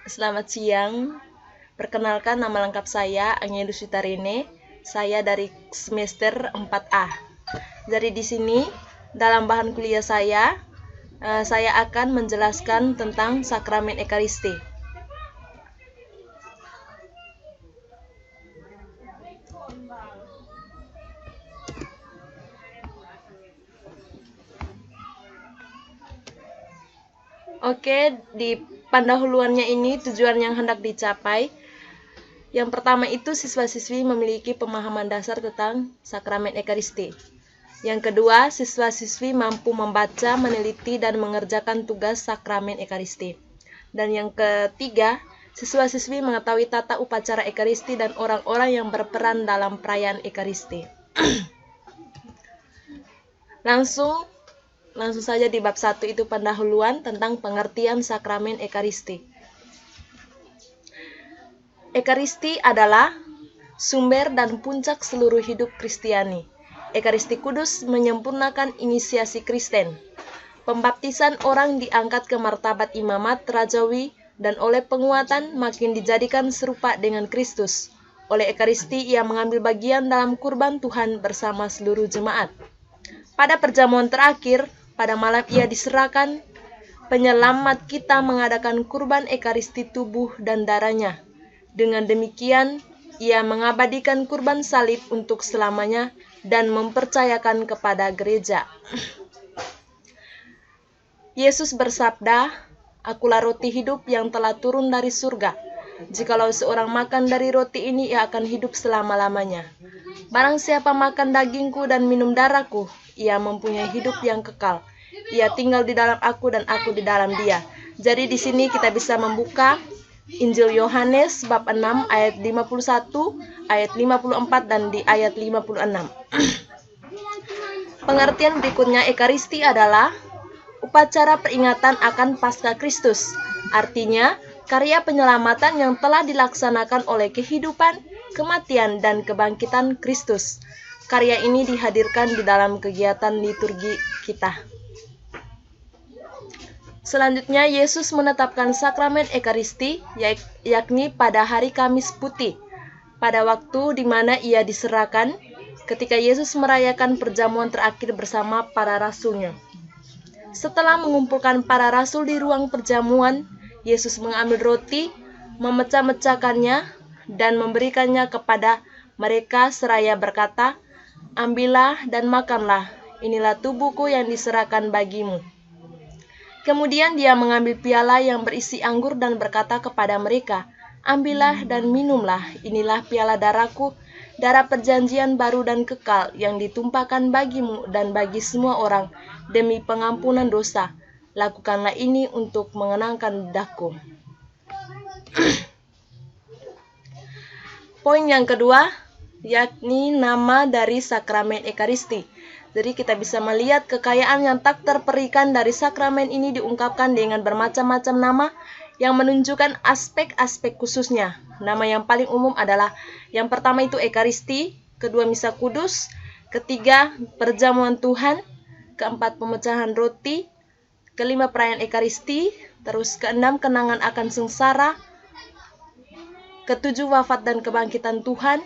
Selamat siang. Perkenalkan, nama lengkap saya Anya Dusitarine. Saya dari semester 4A. Jadi di sini dalam bahan kuliah saya akan menjelaskan tentang sakramen Ekaristi. Oke, di pendahuluannya ini tujuan yang hendak dicapai. Yang pertama itu siswa-siswi memiliki pemahaman dasar tentang sakramen Ekaristi. Yang kedua, siswa-siswi mampu membaca, meneliti, dan mengerjakan tugas sakramen Ekaristi. Dan yang ketiga, siswa-siswi mengetahui tata upacara Ekaristi dan orang-orang yang berperan dalam perayaan Ekaristi. Langsung saja di bab 1 itu pendahuluan tentang pengertian sakramen Ekaristi. Ekaristi adalah sumber dan puncak seluruh hidup Kristiani. Ekaristi Kudus menyempurnakan inisiasi Kristen. Pembaptisan orang diangkat ke martabat imamat rajawi dan oleh penguatan makin dijadikan serupa dengan Kristus. Oleh Ekaristi ia mengambil bagian dalam kurban Tuhan bersama seluruh jemaat. Pada perjamuan terakhir, pada malam ia diserahkan, penyelamat kita mengadakan kurban Ekaristi tubuh dan darahnya. Dengan demikian, ia mengabadikan kurban salib untuk selamanya dan mempercayakan kepada gereja. Yesus bersabda, "Akulah roti hidup yang telah turun dari surga. Jikalau seorang makan dari roti ini, ia akan hidup selama-lamanya. Barang siapa makan dagingku dan minum darahku, ia mempunyai hidup yang kekal. Ia tinggal di dalam aku dan aku di dalam dia." Jadi di sini kita bisa membuka Injil Yohanes bab 6 ayat 51, ayat 54 dan di ayat 56. Pengertian berikutnya, Ekaristi adalah upacara peringatan akan Paskah Kristus. Artinya, karya penyelamatan yang telah dilaksanakan oleh kehidupan, kematian, dan kebangkitan Kristus. Karya ini dihadirkan di dalam kegiatan liturgi kita. Selanjutnya, Yesus menetapkan sakramen Ekaristi, yakni pada hari Kamis Putih, pada waktu di mana ia diserahkan, ketika Yesus merayakan perjamuan terakhir bersama para rasulnya. Setelah mengumpulkan para rasul di ruang perjamuan, Yesus mengambil roti, memecah-mecahkannya, dan memberikannya kepada mereka seraya berkata, "Ambillah dan makanlah, inilah tubuhku yang diserahkan bagimu." Kemudian dia mengambil piala yang berisi anggur dan berkata kepada mereka, "Ambillah dan minumlah, inilah piala darahku, darah perjanjian baru dan kekal yang ditumpahkan bagimu dan bagi semua orang demi pengampunan dosa. Lakukanlah ini untuk mengenangkan lidahku." Poin yang kedua, yakni nama dari sakramen Ekaristi. Jadi kita bisa melihat kekayaan yang tak terperikan dari sakramen ini diungkapkan dengan bermacam-macam nama yang menunjukkan aspek-aspek khususnya. Nama yang paling umum adalah yang pertama itu Ekaristi, kedua Misa Kudus, ketiga perjamuan Tuhan, keempat pemecahan roti, kelima perayaan Ekaristi, terus keenam kenangan akan sengsara, ketujuh wafat dan kebangkitan Tuhan,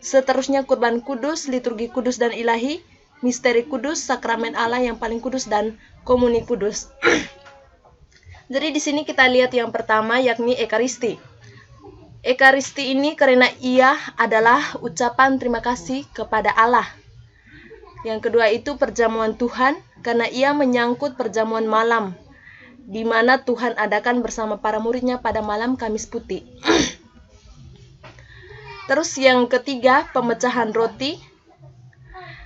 seterusnya kurban kudus, liturgi kudus dan ilahi, misteri kudus, sakramen Allah yang paling kudus, dan komuni kudus. Jadi di sini kita lihat yang pertama yakni Ekaristi. Ekaristi ini karena ia adalah ucapan terima kasih kepada Allah. Yang kedua itu perjamuan Tuhan, karena ia menyangkut perjamuan malam, di mana Tuhan adakan bersama para muridnya pada malam Kamis Putih. Terus yang ketiga, pemecahan roti.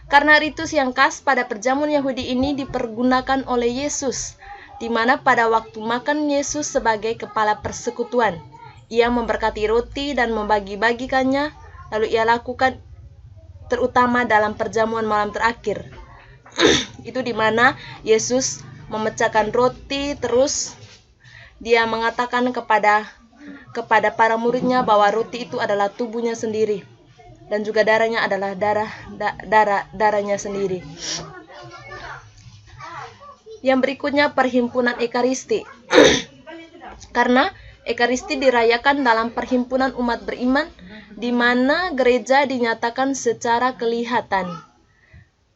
Karena ritus yang khas pada perjamuan Yahudi ini dipergunakan oleh Yesus, di mana pada waktu makan Yesus sebagai kepala persekutuan, ia memberkati roti dan membagi-bagikannya, lalu ia lakukan terutama dalam perjamuan malam terakhir. Itu di mana Yesus memecahkan roti, terus dia mengatakan kepada para muridnya bahwa roti itu adalah tubuhnya sendiri. Dan juga darahnya adalah darahnya sendiri. Yang berikutnya perhimpunan Ekaristi. Karena Ekaristi dirayakan dalam perhimpunan umat beriman, di mana gereja dinyatakan secara kelihatan.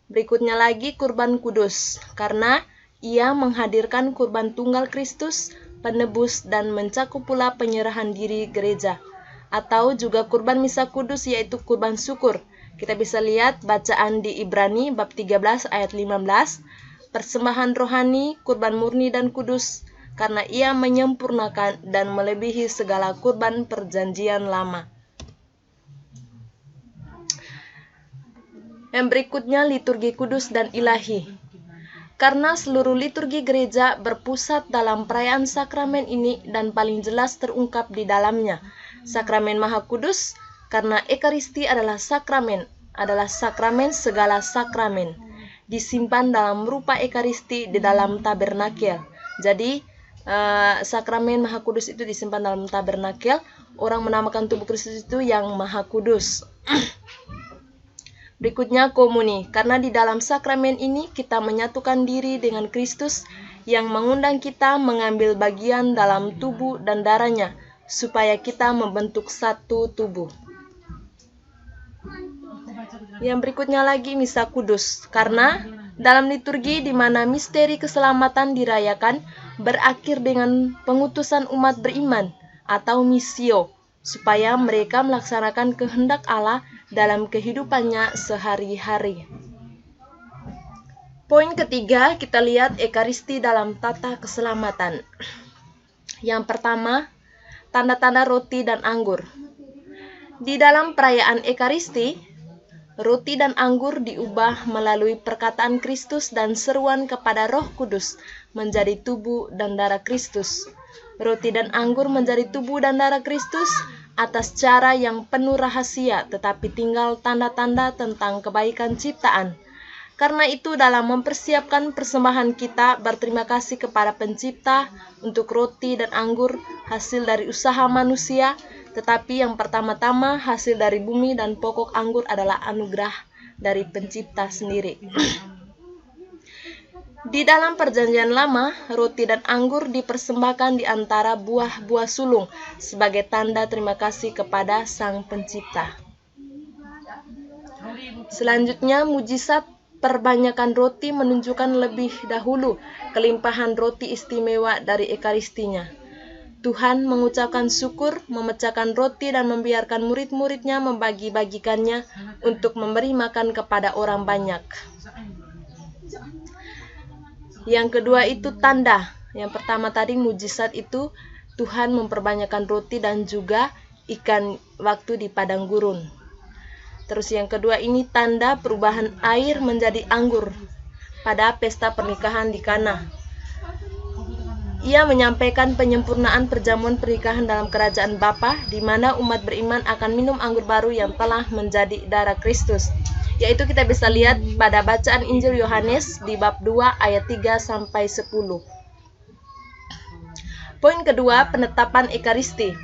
Berikutnya lagi kurban kudus, karena ia menghadirkan kurban tunggal Kristus, penebus, dan mencakup pula penyerahan diri gereja. Atau juga kurban misa kudus, yaitu kurban syukur. Kita bisa lihat bacaan di Ibrani bab 13 ayat 15, persembahan rohani, kurban murni dan kudus, karena ia menyempurnakan dan melebihi segala kurban perjanjian lama. Yang berikutnya liturgi kudus dan ilahi. Karena seluruh liturgi gereja berpusat dalam perayaan sakramen ini dan paling jelas terungkap di dalamnya. Sakramen Maha Kudus, karena Ekaristi adalah sakramen segala sakramen. Disimpan dalam rupa Ekaristi di dalam tabernakel. Jadi, sakramen Maha Kudus itu disimpan dalam tabernakel. Orang menamakan tubuh Kristus itu yang Maha Kudus. Berikutnya komuni, karena di dalam sakramen ini kita menyatukan diri dengan Kristus yang mengundang kita mengambil bagian dalam tubuh dan darahnya, supaya kita membentuk satu tubuh. Yang berikutnya lagi misa kudus, karena dalam liturgi di mana misteri keselamatan dirayakan berakhir dengan pengutusan umat beriman atau missio, supaya mereka melaksanakan kehendak Allah dalam kehidupannya sehari-hari. Poin ketiga, kita lihat Ekaristi dalam tata keselamatan. Yang pertama, tanda-tanda roti dan anggur. Di dalam perayaan Ekaristi, roti dan anggur diubah melalui perkataan Kristus dan seruan kepada Roh Kudus menjadi tubuh dan darah Kristus. Roti dan anggur menjadi tubuh dan darah Kristus atas cara yang penuh rahasia, tetapi tinggal tanda-tanda tentang kebaikan ciptaan. Karena itu dalam mempersiapkan persembahan kita berterima kasih kepada Pencipta untuk roti dan anggur hasil dari usaha manusia, tetapi yang pertama-tama hasil dari bumi dan pokok anggur adalah anugerah dari Pencipta sendiri. Di dalam perjanjian lama, roti dan anggur dipersembahkan di antara buah-buah sulung sebagai tanda terima kasih kepada Sang Pencipta. Selanjutnya, mujizat perbanyakan roti menunjukkan lebih dahulu kelimpahan roti istimewa dari Ekaristinya. Tuhan mengucapkan syukur, memecahkan roti dan membiarkan murid-muridnya membagi-bagikannya untuk memberi makan kepada orang banyak. Yang kedua itu tanda. Yang pertama tadi mujizat itu Tuhan memperbanyakkan roti dan juga ikan waktu di padang gurun. Terus yang kedua ini tanda perubahan air menjadi anggur pada pesta pernikahan di Kana. Ia menyampaikan penyempurnaan perjamuan pernikahan dalam kerajaan Bapa, di mana umat beriman akan minum anggur baru yang telah menjadi darah Kristus. Yaitu kita bisa lihat pada bacaan Injil Yohanes di bab 2 ayat 3-10. Poin kedua, penetapan Ekaristi.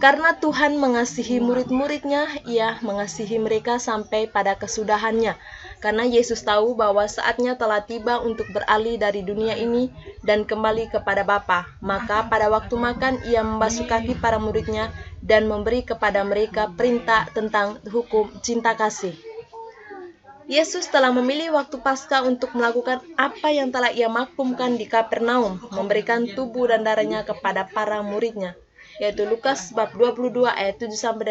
Karena Tuhan mengasihi murid-muridnya, Ia mengasihi mereka sampai pada kesudahannya. Karena Yesus tahu bahwa saatnya telah tiba untuk beralih dari dunia ini dan kembali kepada Bapa. Maka pada waktu makan, Ia membasuh kaki para muridnya dan memberi kepada mereka perintah tentang hukum cinta kasih. Yesus telah memilih waktu Paskah untuk melakukan apa yang telah Ia maklumkan di Kapernaum, memberikan tubuh dan darahnya kepada para muridnya. Yaitu Lukas bab 22 ayat 7-8,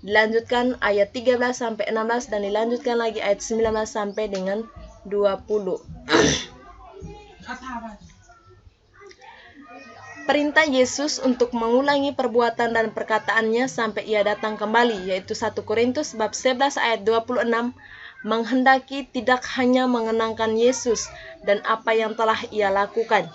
dilanjutkan ayat 13-16 dan dilanjutkan lagi ayat 19 sampai dengan 20. Perintah Yesus untuk mengulangi perbuatan dan perkataannya sampai Ia datang kembali, yaitu 1 Korintus bab 11 ayat 26, menghendaki tidak hanya mengenangkan Yesus dan apa yang telah Ia lakukan.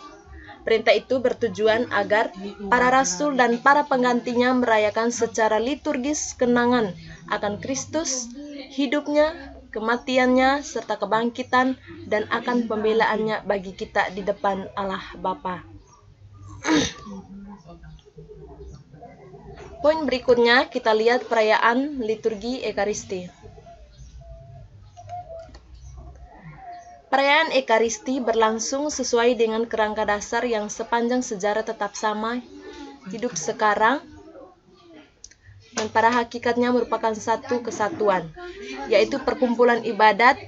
Perintah itu bertujuan agar para rasul dan para penggantinya merayakan secara liturgis kenangan akan Kristus, hidupnya, kematiannya, serta kebangkitan, dan akan pembelaannya bagi kita di depan Allah Bapa. Poin berikutnya kita lihat perayaan liturgi Ekaristi. Perayaan Ekaristi berlangsung sesuai dengan kerangka dasar yang sepanjang sejarah tetap sama, hidup sekarang, dan pada hakikatnya merupakan satu kesatuan, yaitu perkumpulan ibadat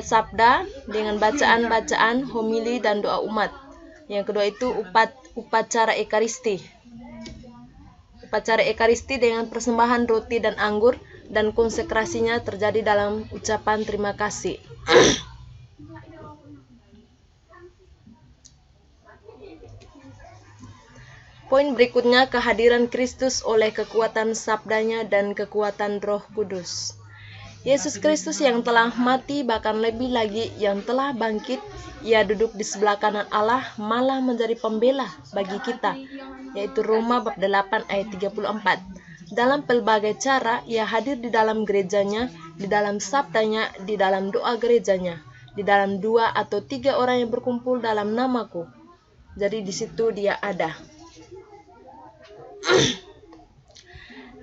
sabda dengan bacaan-bacaan, homili, dan doa umat. Yang kedua itu upacara Ekaristi. Upacara Ekaristi dengan persembahan roti dan anggur dan konsekrasinya terjadi dalam ucapan terima kasih. Poin berikutnya, kehadiran Kristus oleh kekuatan sabdanya dan kekuatan Roh Kudus. Yesus Kristus yang telah mati, bahkan lebih lagi yang telah bangkit, ia duduk di sebelah kanan Allah, malah menjadi pembela bagi kita, yaitu Roma bab 8 ayat 34. Dalam pelbagai cara, ia hadir di dalam gerejanya, di dalam sabdanya, di dalam doa gerejanya, di dalam 2 atau 3 orang yang berkumpul dalam namaku. Jadi di situ dia ada.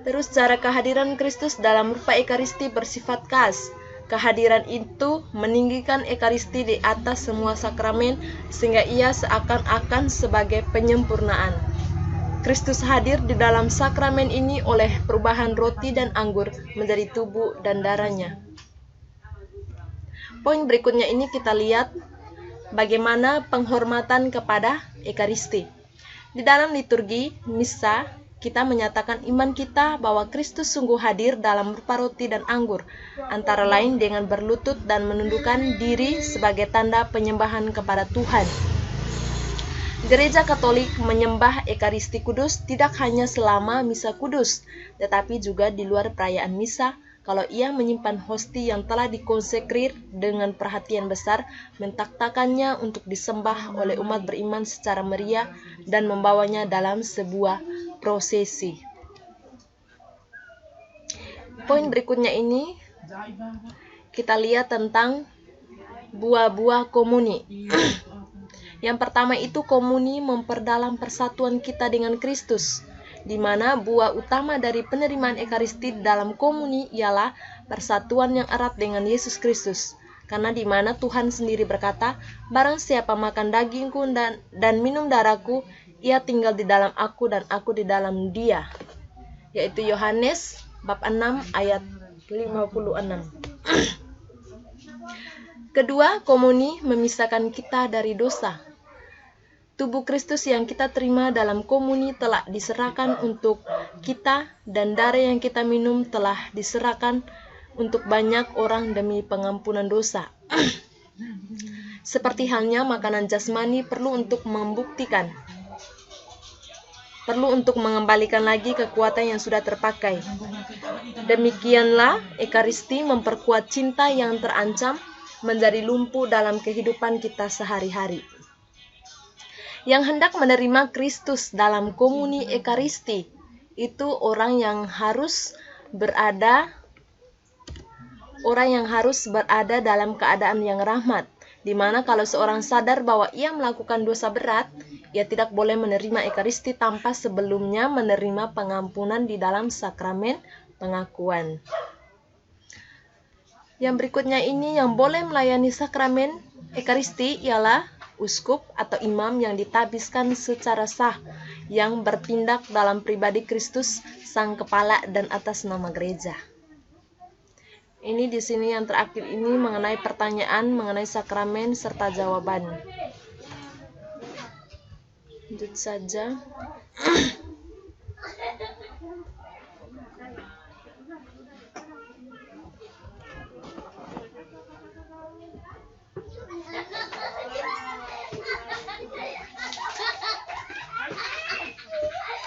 Terus cara kehadiran Kristus dalam rupa Ekaristi bersifat khas. Kehadiran itu meninggikan Ekaristi di atas semua sakramen, sehingga ia seakan-akan sebagai penyempurnaan. Kristus hadir di dalam sakramen ini oleh perubahan roti dan anggur menjadi tubuh dan darahnya. Poin berikutnya ini kita lihat bagaimana penghormatan kepada Ekaristi. Di dalam liturgi misa, kita menyatakan iman kita bahwa Kristus sungguh hadir dalam rupa roti dan anggur, antara lain dengan berlutut dan menundukkan diri sebagai tanda penyembahan kepada Tuhan. Gereja Katolik menyembah Ekaristi Kudus tidak hanya selama misa kudus, tetapi juga di luar perayaan misa, kalau ia menyimpan hosti yang telah dikonsekrir dengan perhatian besar, mentaktakannya untuk disembah oleh umat beriman secara meriah dan membawanya dalam sebuah prosesi. Poin berikutnya ini kita lihat tentang buah-buah komuni. Yang pertama itu komuni memperdalam persatuan kita dengan Kristus, di mana buah utama dari penerimaan Ekaristi dalam komuni ialah persatuan yang erat dengan Yesus Kristus. Karena di mana Tuhan sendiri berkata, barang siapa makan dagingku dan minum darahku, ia tinggal di dalam aku dan aku di dalam dia. Yaitu Yohanes bab 6 ayat 56. Kedua, komuni memisahkan kita dari dosa. Tubuh Kristus yang kita terima dalam komuni telah diserahkan untuk kita, dan darah yang kita minum telah diserahkan untuk banyak orang demi pengampunan dosa. Seperti halnya makanan jasmani perlu untuk mengembalikan lagi kekuatan yang sudah terpakai. Demikianlah Ekaristi memperkuat cinta yang terancam menjadi lumpuh dalam kehidupan kita sehari-hari. Yang hendak menerima Kristus dalam komuni Ekaristi itu orang yang harus berada dalam keadaan yang rahmat, di mana kalau seorang sadar bahwa ia melakukan dosa berat, ia tidak boleh menerima Ekaristi tanpa sebelumnya menerima pengampunan di dalam sakramen pengakuan. Yang berikutnya ini yang boleh melayani sakramen Ekaristi ialah uskup atau imam yang ditabiskan secara sah, yang bertindak dalam pribadi Kristus sang kepala dan atas nama gereja. Ini di sini yang terakhir ini mengenai pertanyaan mengenai sakramen serta jawaban. Lanjut saja.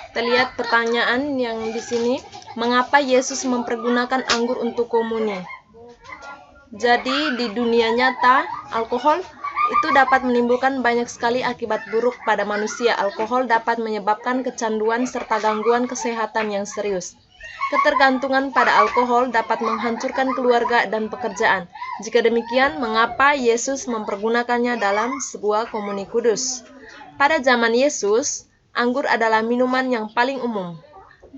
Kita lihat pertanyaan yang di sini, mengapa Yesus mempergunakan anggur untuk komuni? Jadi di dunia nyata, alkohol itu dapat menimbulkan banyak sekali akibat buruk pada manusia. Alkohol dapat menyebabkan kecanduan serta gangguan kesehatan yang serius. Ketergantungan pada alkohol dapat menghancurkan keluarga dan pekerjaan. Jika demikian, mengapa Yesus mempergunakannya dalam sebuah komuni kudus? Pada zaman Yesus, anggur adalah minuman yang paling umum.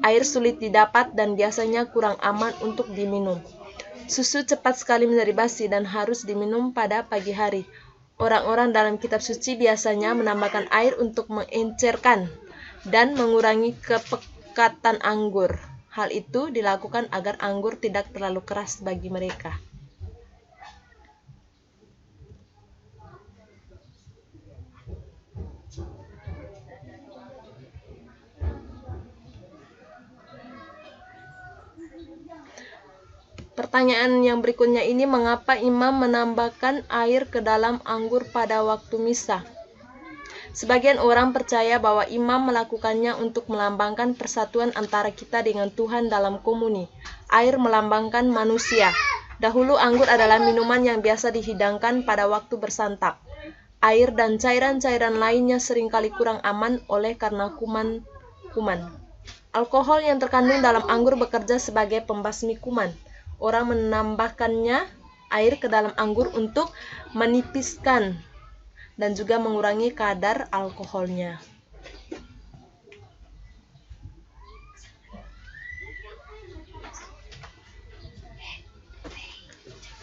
Air sulit didapat dan biasanya kurang aman untuk diminum. Susu cepat sekali menjadi basi dan harus diminum pada pagi hari. Orang-orang dalam kitab suci biasanya menambahkan air untuk mengencerkan dan mengurangi kepekatan anggur. Hal itu dilakukan agar anggur tidak terlalu keras bagi mereka. Pertanyaan yang berikutnya ini, mengapa imam menambahkan air ke dalam anggur pada waktu misa? Sebagian orang percaya bahwa imam melakukannya untuk melambangkan persatuan antara kita dengan Tuhan dalam komuni. Air melambangkan manusia. Dahulu anggur adalah minuman yang biasa dihidangkan pada waktu bersantap. Air dan cairan-cairan lainnya seringkali kurang aman oleh karena kuman. Alkohol yang terkandung dalam anggur bekerja sebagai pembasmi kuman. Orang menambahkannya air ke dalam anggur untuk menipiskan dan juga mengurangi kadar alkoholnya.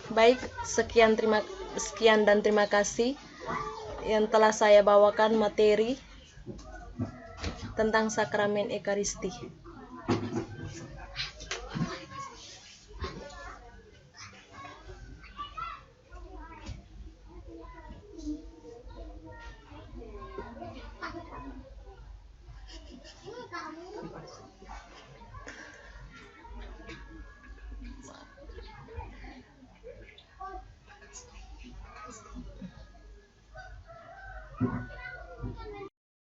Baik, sekian dan terima kasih yang telah saya bawakan materi tentang sakramen Ekaristi.